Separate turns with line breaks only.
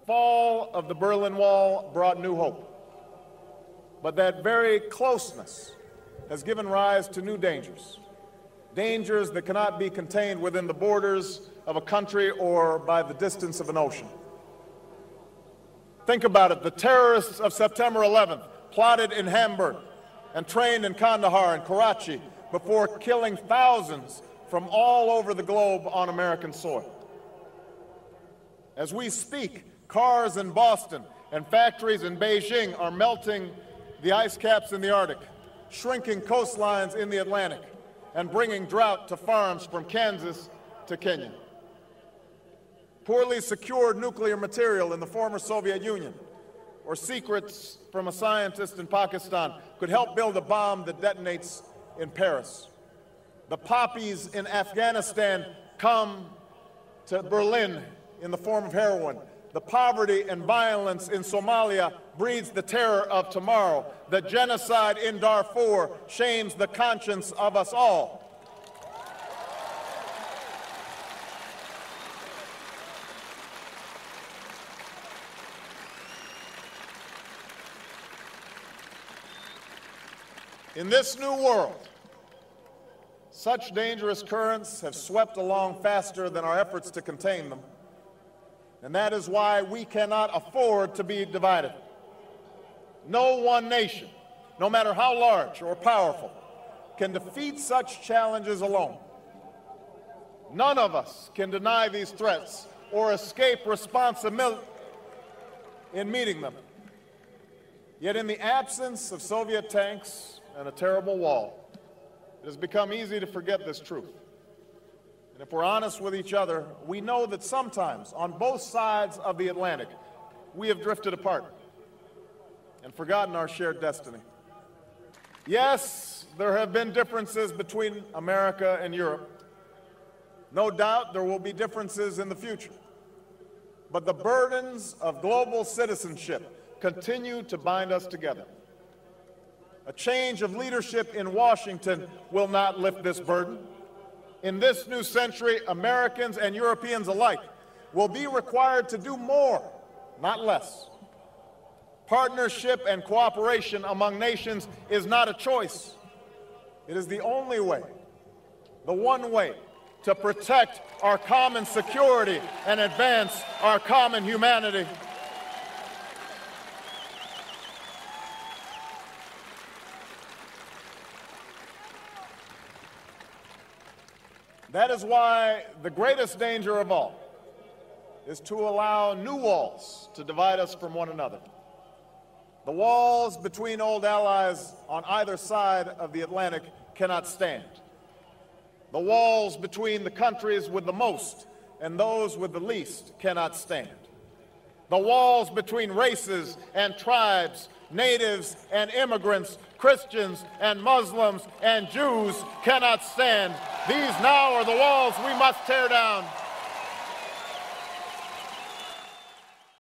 fall of the Berlin Wall brought new hope, but that very closeness has given rise to new dangers, dangers that cannot be contained within the borders of a country or by the distance of an ocean. Think about it. The terrorists of September 11th plotted in Hamburg and trained in Kandahar and Karachi before killing thousands from all over the globe on American soil. As we speak, cars in Boston and factories in Beijing are melting the ice caps in the Arctic, shrinking coastlines in the Atlantic, and bringing drought to farms from Kansas to Kenya. Poorly secured nuclear material in the former Soviet Union, or secrets from a scientist in Pakistan, could help build a bomb that detonates in Paris. The poppies in Afghanistan come to Berlin in the form of heroin. The poverty and violence in Somalia breeds the terror of tomorrow. The genocide in Darfur shames the conscience of us all. In this new world, such dangerous currents have swept along faster than our efforts to contain them, and that is why we cannot afford to be divided. No one nation, no matter how large or powerful, can defeat such challenges alone. None of us can deny these threats or escape responsibility in meeting them. Yet in the absence of Soviet tanks and a terrible wall, it has become easy to forget this truth. And if we're honest with each other, we know that sometimes, on both sides of the Atlantic, we have drifted apart and forgotten our shared destiny. Yes, there have been differences between America and Europe. No doubt there will be differences in the future. But the burdens of global citizenship continue to bind us together. A change of leadership in Washington will not lift this burden. In this new century, Americans and Europeans alike will be required to do more, not less. Partnership and cooperation among nations is not a choice. It is the only way, the one way, to protect our common security and advance our common humanity. That is why the greatest danger of all is to allow new walls to divide us from one another. The walls between old allies on either side of the Atlantic cannot stand. The walls between the countries with the most and those with the least cannot stand. The walls between races and tribes, natives and immigrants, Christians and Muslims and Jews cannot stand. These now are the walls we must tear down.